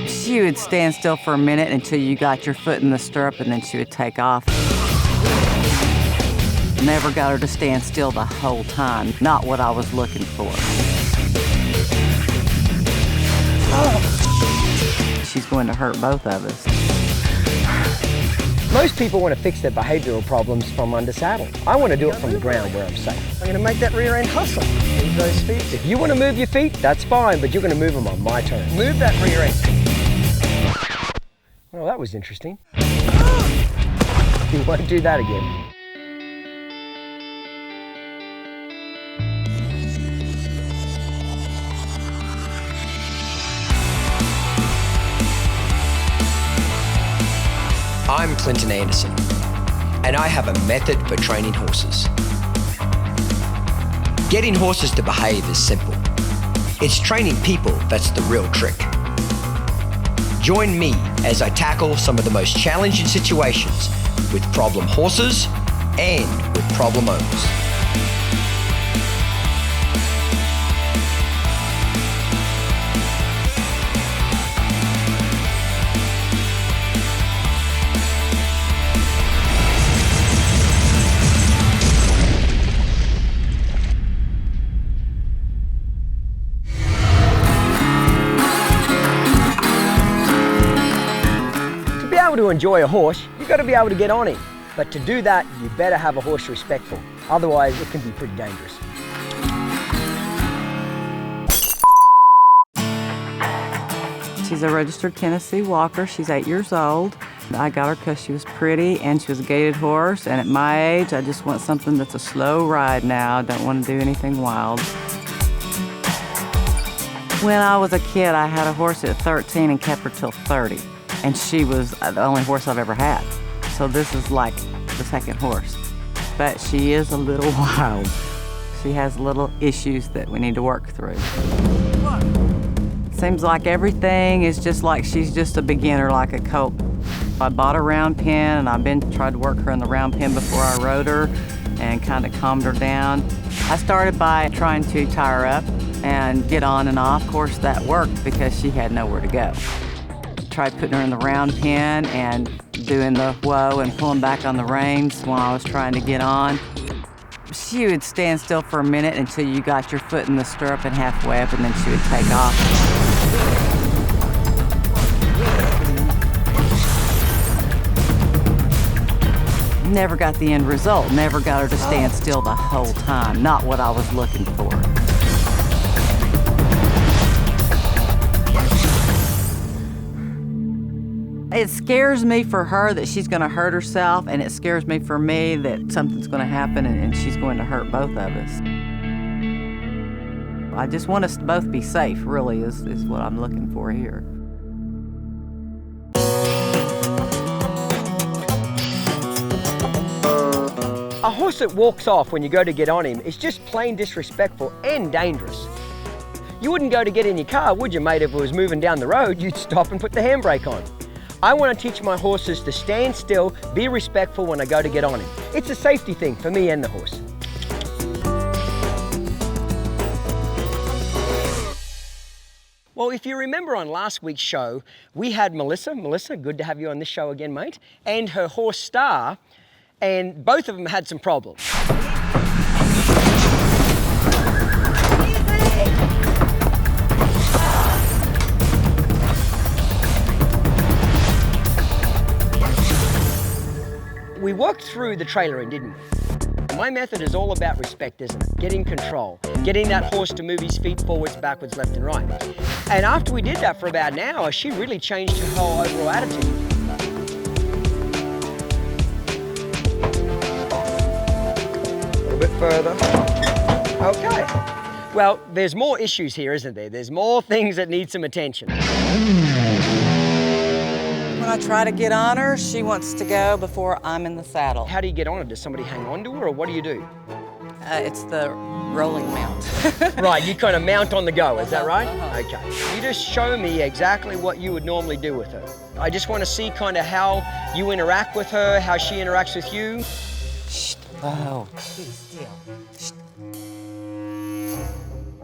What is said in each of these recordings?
She would stand still for a minute until you got your foot in the stirrup, and then she would take off. Never got her to stand still the whole time. Not what I was looking for. She's going to hurt both of us. Most people want to fix their behavioral problems from under saddle. I want to do it from the ground where I'm safe. I'm going to make that rear end hustle. Move those feet. If you want to move your feet, that's fine, but you're going to move them on my terms. Move that rear end. Well, that was interesting. You won't do that again. I'm Clinton Anderson, and I have a method for training horses. Getting horses to behave is simple. It's training people that's the real trick. Join me as I tackle some of the most challenging situations with problem horses and with problem owners. To enjoy a horse, you've got to be able to get on him. But to do that, you better have a horse respectful. Otherwise, it can be pretty dangerous. She's a registered Tennessee walker. She's 8 years old. I got her because she was pretty and she was a gaited horse. And at my age, I just want something that's a slow ride now. I don't want to do anything wild. When I was a kid, I had a horse at 13 and kept her till 30. And she was the only horse I've ever had. So this is like the second horse. But she is a little wild. She has little issues that we need to work through. Seems like everything is just like she's just a beginner, like a colt. I bought a round pen, and I've tried to work her in the round pen before I rode her and kind of calmed her down. I started by trying to tie her up and get on and off. Of course, that worked because she had nowhere to go. Tried putting her in the round pen and doing the whoa and pulling back on the reins while I was trying to get on. She would stand still for a minute until you got your foot in the stirrup and halfway up, and then she would take off. Never got the end result. Never got her to stand still the whole time. Not what I was looking for. It scares me for her that she's going to hurt herself, and it scares me for me that something's going to happen and she's going to hurt both of us. I just want us to both be safe, really, is what I'm looking for here. A horse that walks off when you go to get on him is just plain disrespectful and dangerous. You wouldn't go to get in your car, would you, mate? If it was moving down the road, you'd stop and put the handbrake on. I want to teach my horses to stand still, be respectful when I go to get on him. It's a safety thing for me and the horse. Well, if you remember on last week's show, we had Melissa. Melissa, good to have you on this show again, mate. And her horse Star, and both of them had some problems. We worked through the trailer in, didn't we? My method is all about respect, isn't it? Getting control, getting that horse to move his feet forwards, backwards, left and right. And after we did that for about an hour, she really changed her whole overall attitude. A little bit further. Okay. Well, there's more issues here, isn't there? There's more things that need some attention. When I try to get on her, she wants to go before I'm in the saddle. How do you get on her? Does somebody hang on to her, or what do you do? It's the rolling mount. Right, you kind of mount on the go, is that right? Okay. You just show me exactly what you would normally do with her. I just want to see kind of how you interact with her, how she interacts with you. Shh. Oh. Be still. Shh.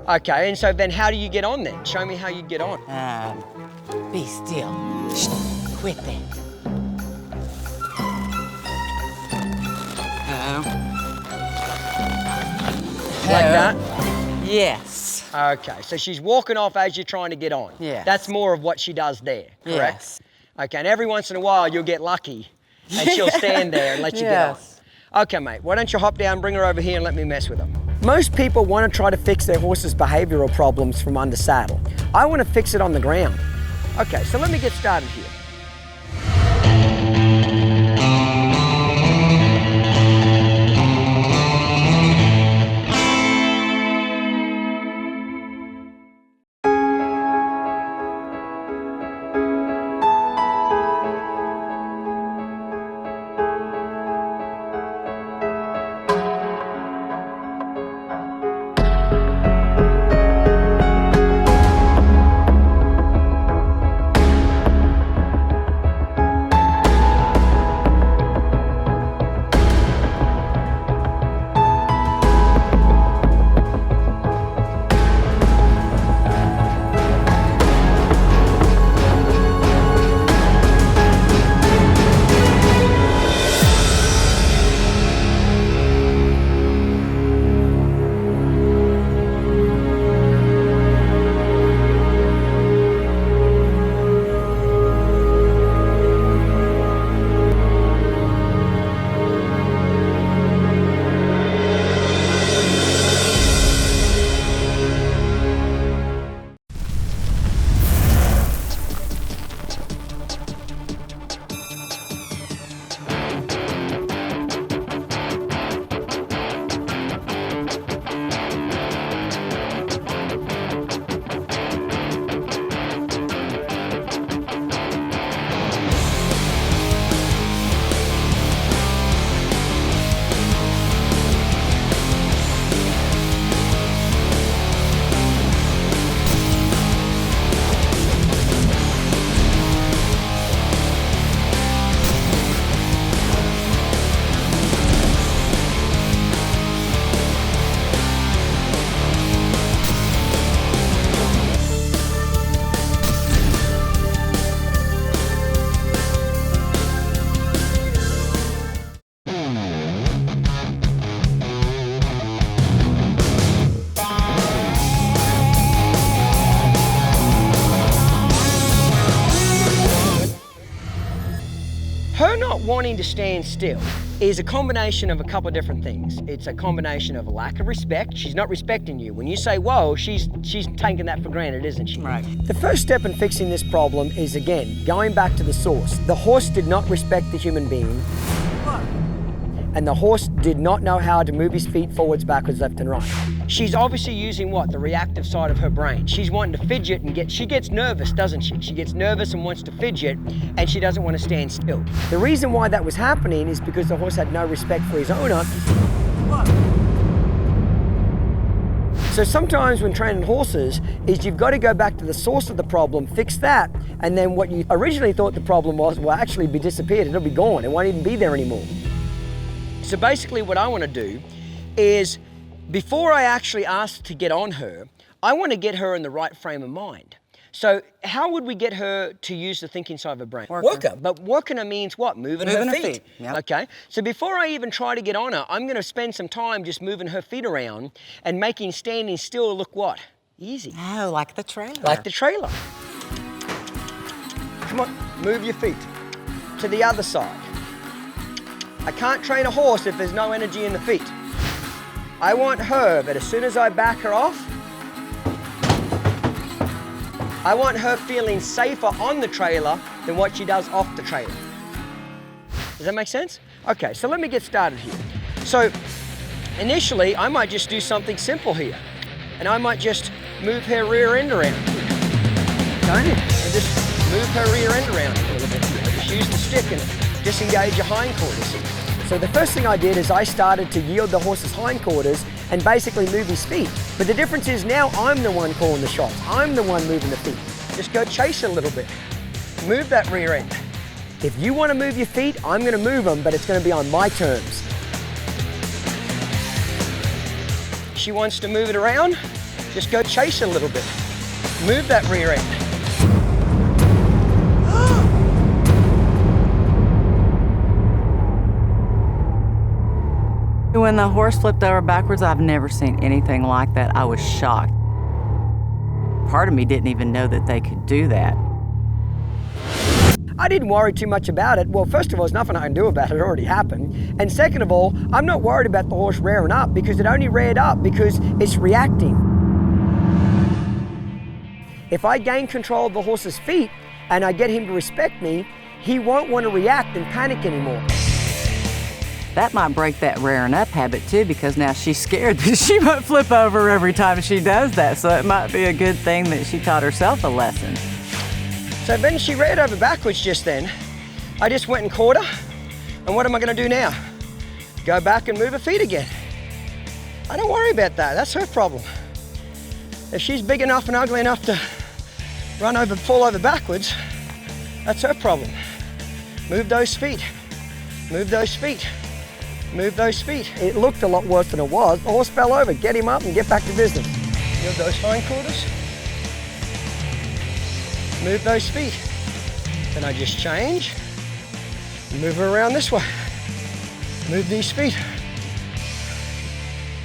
Okay, and so then how do you get on then? Show me how you get on. Be still. Shh, quit that. Like that? Yes. Okay, so she's walking off as you're trying to get on. Yes. That's more of what she does there, correct? Yes. Okay, and every once in a while you'll get lucky and she'll stand there and let you get on. Yes. Okay, mate, why don't you hop down, bring her over here and let me mess with her. Most people want to try to fix their horse's behavioral problems from under saddle. I want to fix it on the ground. Okay, so let me get started here. Her not wanting to stand still is a combination of a couple of different things. It's a combination of a lack of respect. She's not respecting you. When you say, whoa, she's taking that for granted, isn't she? Right. The first step in fixing this problem is, again, going back to the source. The horse did not respect the human being. And the horse did not know how to move his feet forwards, backwards, left and right. She's obviously using what? The reactive side of her brain. She's wanting to fidget and she gets nervous, doesn't she? She gets nervous and wants to fidget, and she doesn't want to stand still. The reason why that was happening is because the horse had no respect for his owner. So sometimes when training horses is you've got to go back to the source of the problem, fix that, and then what you originally thought the problem was will actually be disappeared. It'll be gone. It won't even be there anymore. So basically what I want to do is, before I actually ask to get on her, I want to get her in the right frame of mind. So how would we get her to use the thinking side of her brain? Worker. But working her means what? Moving her feet. Yep. Okay. So before I even try to get on her, I'm going to spend some time just moving her feet around and making standing still look what? Easy. Oh, like the trailer. Like the trailer. Come on, move your feet to the other side. I can't train a horse if there's no energy in the feet. I want her, but as soon as I back her off, I want her feeling safer on the trailer than what she does off the trailer. Does that make sense? Okay, so let me get started here. So initially, I might just do something simple here. And I might just move her rear end around. Okay? And just move her rear end around a little bit. Just use the stick and disengage your hindquarters. So the first thing I did is I started to yield the horse's hindquarters and basically move his feet. But the difference is now I'm the one calling the shots. I'm the one moving the feet. Just go chase it a little bit. Move that rear end. If you want to move your feet, I'm going to move them, but it's going to be on my terms. She wants to move it around. Just go chase it a little bit. Move that rear end. When the horse flipped over backwards, I've never seen anything like that. I was shocked. Part of me didn't even know that they could do that. I didn't worry too much about it. Well, first of all, there's nothing I can do about it. It already happened. And second of all, I'm not worried about the horse rearing up because it only reared up because it's reacting. If I gain control of the horse's feet and I get him to respect me, he won't want to react and panic anymore. That might break that rearing up habit too, because now she's scared that she might flip over every time she does that. So it might be a good thing that she taught herself a lesson. So then she reared over backwards just then. I just went and caught her. And what am I going to do now? Go back and move her feet again. I don't worry about that. That's her problem. If she's big enough and ugly enough to fall over backwards, that's her problem. Move those feet. Move those feet. Move those feet. It looked a lot worse than it was. The horse fell over. Get him up and get back to business. Move those hindquarters. Move those feet. Then I just change. Move her around this way. Move these feet.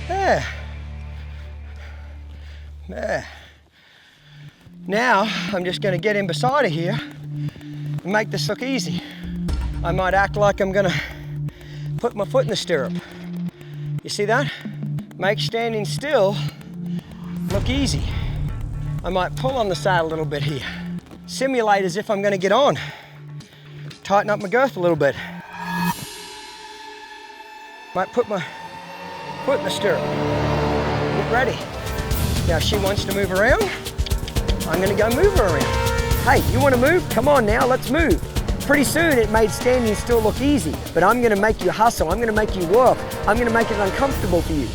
There. There. Now, I'm just going to get in beside her here and make this look easy. I might act like I'm going to put my foot in the stirrup. You see that? Make standing still look easy. I might pull on the saddle a little bit here. Simulate as if I'm going to get on. Tighten up my girth a little bit. Might put my foot in the stirrup. Get ready. Now if she wants to move around, I'm going to go move her around. Hey, you want to move? Come on now, let's move. Pretty soon it made standing still look easy, but I'm going to make you hustle. I'm going to make you work. I'm going to make it uncomfortable for you.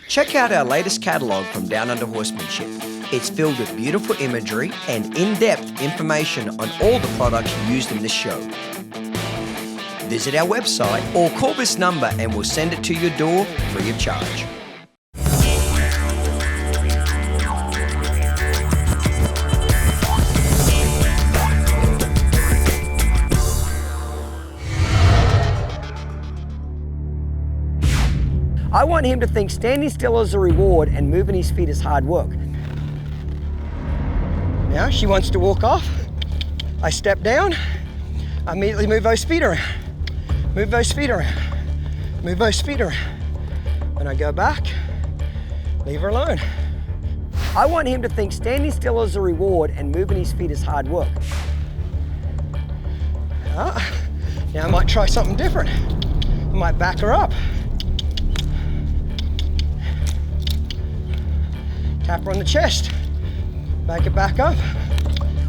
Check out our latest catalogue from Downunder Horsemanship. It's filled with beautiful imagery and in-depth information on all the products used in this show. Visit our website or call this number and we'll send it to your door free of charge. I want him to think standing still is a reward and moving his feet is hard work. Now she wants to walk off. I step down. I immediately move those feet around. Move those feet around. Move those feet around. And I go back, leave her alone. I want him to think standing still is a reward and moving his feet is hard work. Now I might try something different. I might back her up. Tap her on the chest, back it back up.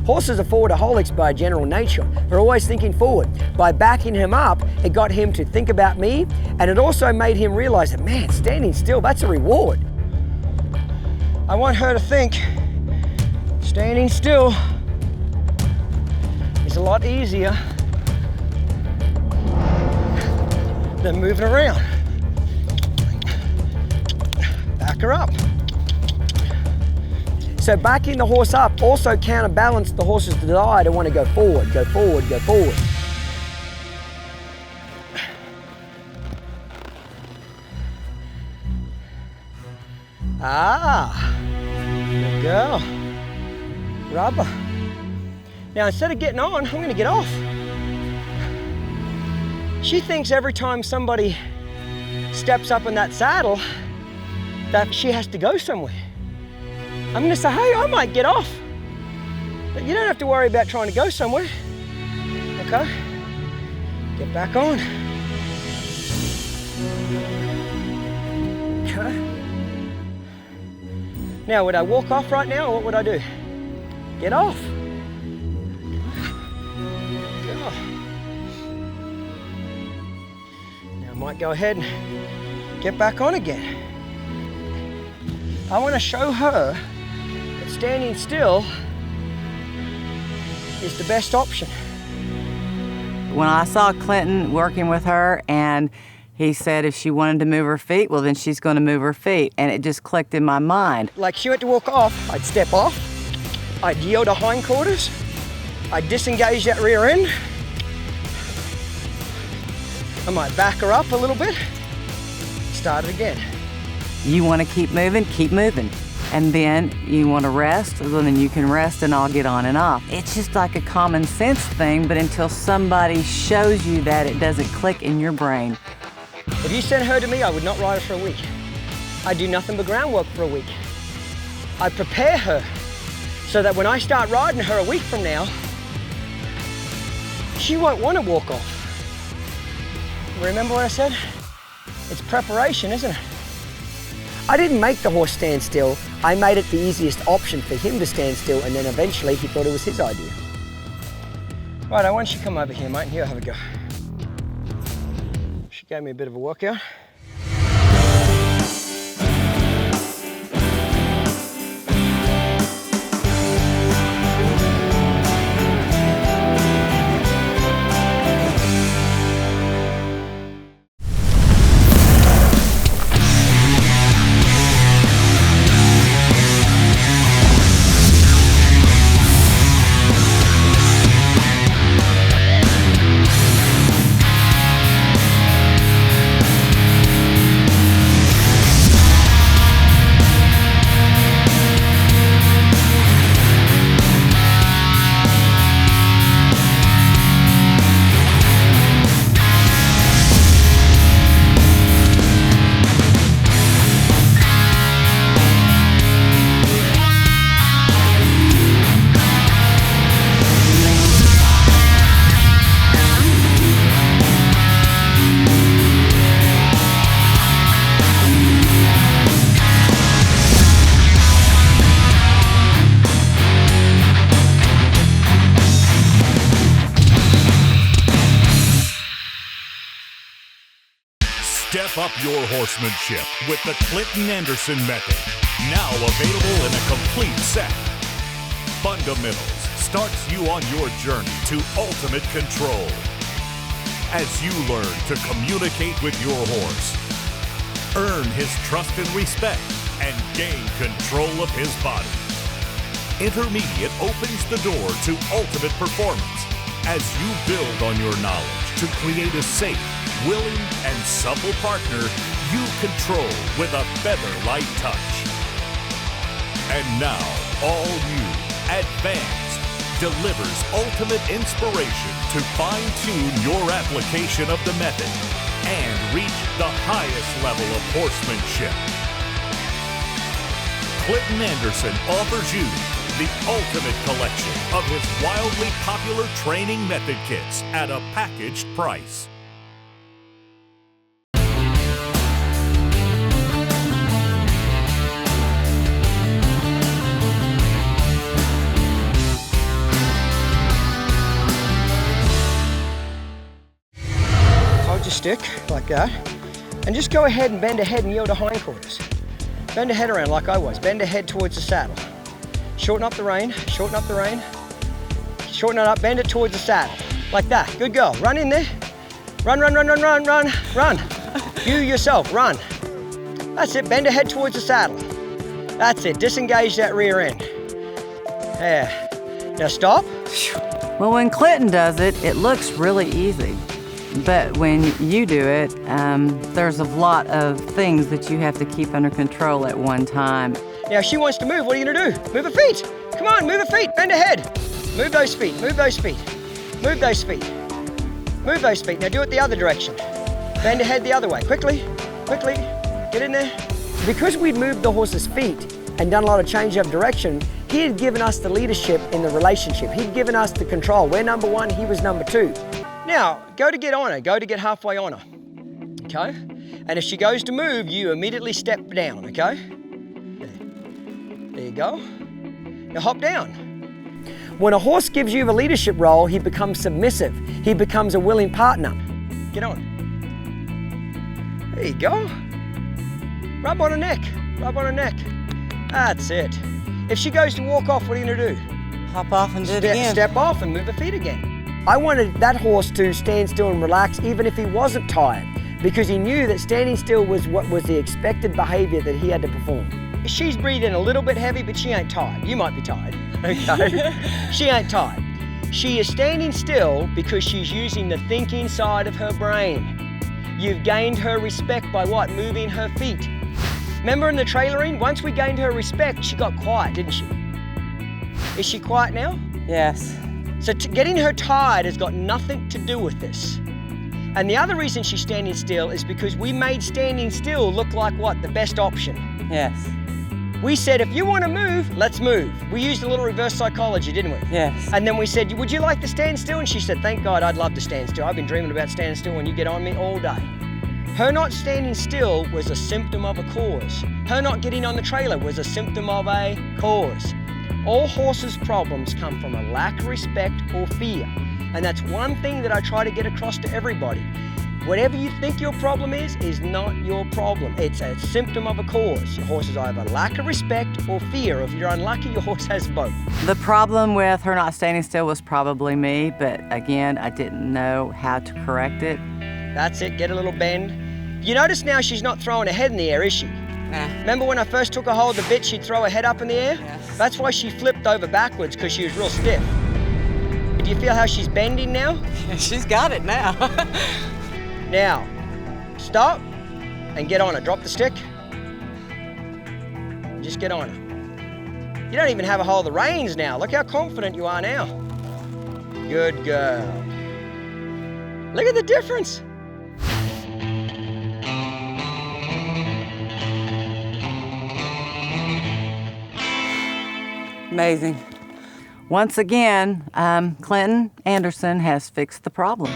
Horses are forwardaholics by general nature. They're always thinking forward. By backing him up, it got him to think about me, and it also made him realize that, man, standing still, that's a reward. I want her to think standing still is a lot easier than moving around. Back her up. So backing the horse up also counterbalance the horse's desire to want to go forward, go forward, go forward. Ah, good girl. Rubber. Now instead of getting on, I'm going to get off. She thinks every time somebody steps up in that saddle that she has to go somewhere. I'm going to say, hey, I might get off. But you don't have to worry about trying to go somewhere. Okay? Get back on. Okay. Now, would I walk off right now, or what would I do? Get off. Get off. Now, I might go ahead and get back on again. I want to show her that standing still is the best option. When I saw Clinton working with her and he said if she wanted to move her feet, well then she's going to move her feet, and it just clicked in my mind. Like she went to walk off, I'd step off, I'd yield her hindquarters, I'd disengage that rear end, I might back her up a little bit, start it again. You want to keep moving, and then you want to rest, well then you can rest and I'll get on and off. It's just like a common sense thing, but until somebody shows you that, it doesn't click in your brain. If you sent her to me, I would not ride her for a week. I'd do nothing but ground work for a week. I'd prepare her so that when I start riding her a week from now, she won't want to walk off. Remember what I said? It's preparation, isn't it? I didn't make the horse stand still. I made it the easiest option for him to stand still, and then eventually he thought it was his idea. Right, why don't you come over here, mate, and here, have a go. She gave me a bit of a workout. Step up your horsemanship with the Clinton Anderson method. Now available in a complete set. Fundamentals starts you on your journey to ultimate control. As you learn to communicate with your horse, earn his trust and respect, and gain control of his body. Intermediate opens the door to ultimate performance as you build on your knowledge to create a safe, willing, and supple partner you control with a feather-light touch. And now, all new, advanced, delivers ultimate inspiration to fine-tune your application of the method and reach the highest level of horsemanship. Clinton Anderson offers you the ultimate collection of his wildly popular training method kits at a packaged price. Hold your stick like that, and just go ahead and bend ahead and yield to hindquarters. Bend the head around like I was. Bend the head towards the saddle. Shorten up the rein, shorten up the rein. Shorten it up, bend it towards the saddle. Like that, good girl. Run in there. Run, run, run, run, run, run, run. You yourself, run. That's it, bend the head towards the saddle. That's it, disengage that rear end. Yeah. Now stop. Well, when Clinton does it, it looks really easy. But when you do it, there's a lot of things that you have to keep under control at one time. Now, if she wants to move, what are you gonna do? Move her feet. Come on, move her feet. Bend her head. Move those feet, move those feet. Move those feet. Move those feet. Now do it the other direction. Bend her head the other way. Quickly, quickly. Get in there. Because we'd moved the horse's feet and done a lot of change of direction, he had given us the leadership in the relationship. He'd given us the control. We're number one, he was number two. Now, go to get on her. Go to get halfway on her. Okay? And if she goes to move, you immediately step down, okay? There you go. Now hop down. When a horse gives you the leadership role, he becomes submissive. He becomes a willing partner. Get on. There you go. Rub on her neck. Rub on her neck. That's it. If she goes to walk off, what are you gonna do? Hop off and do it again. Step off and move her feet again. I wanted that horse to stand still and relax even if he wasn't tired, because he knew that standing still was what was the expected behavior that he had to perform. She's breathing a little bit heavy, but she ain't tired. You might be tired, okay? She ain't tired. She is standing still because she's using the thinking side of her brain. You've gained her respect by what? Moving her feet. Remember in the trailering, once we gained her respect, she got quiet, didn't she? Is she quiet now? Yes. So getting her tired has got nothing to do with this. And the other reason she's standing still is because we made standing still look like what? The best option. Yes. We said, if you want to move, let's move. We used a little reverse psychology, didn't we? Yes. And then we said, would you like to stand still? And she said, thank God, I'd love to stand still. I've been dreaming about standing still when you get on me all day. Her not standing still was a symptom of a cause. Her not getting on the trailer was a symptom of a cause. All horses' problems come from a lack of respect or fear. And that's one thing that I try to get across to everybody. Whatever you think your problem is not your problem. It's a symptom of a cause. Your horse is either lack of respect or fear. If you're unlucky, your horse has both. The problem with her not standing still was probably me, but again, I didn't know how to correct it. That's it, get a little bend. You notice now she's not throwing her head in the air, is she? Nah. Remember when I first took a hold of the bit, she'd throw her head up in the air? Yes. That's why she flipped over backwards, because she was real stiff. Do you feel how she's bending now? She's got it now. Now, stop and get on her. Drop the stick. Just get on her. You don't even have a hold of the reins now. Look how confident you are now. Good girl. Look at the difference. Amazing. Once again, Clinton Anderson has fixed the problem.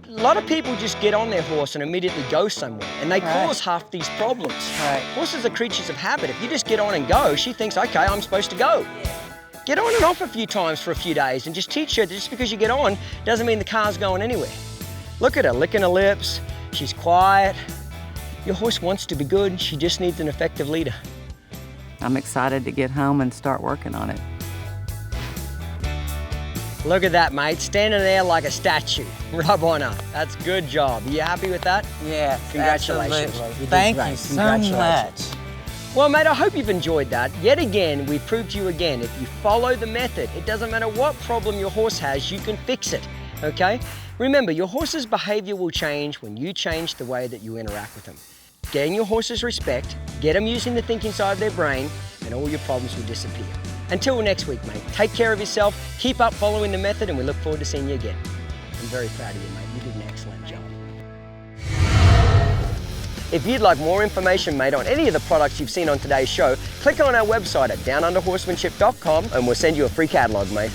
A lot of people just get on their horse and immediately go somewhere, and they cause half these problems. Right. Horses are creatures of habit. If you just get on and go, she thinks, okay, I'm supposed to go. Get on and off a few times for a few days and just teach her that just because you get on doesn't mean the car's going anywhere. Look at her, licking her lips. She's quiet. Your horse wants to be good. She just needs an effective leader. I'm excited to get home and start working on it. Look at that, mate. Standing there like a statue. Rub on her. That's a good job. Are you happy with that? Yes, Congratulations. absolutely. You did Thank great. you so much. Well, mate, I hope you've enjoyed that. Yet again, we proved to you again, if you follow the method, it doesn't matter what problem your horse has, you can fix it, okay? Remember, your horse's behavior will change when you change the way that you interact with him. Gain your horse's respect, get them using the thinking side of their brain, and all your problems will disappear. Until next week, mate, take care of yourself, keep up following the method, and we look forward to seeing you again. I'm very proud of you, mate. You did an excellent job. If you'd like more information, mate, on any of the products you've seen on today's show, click on our website at downunderhorsemanship.com and we'll send you a free catalog, mate.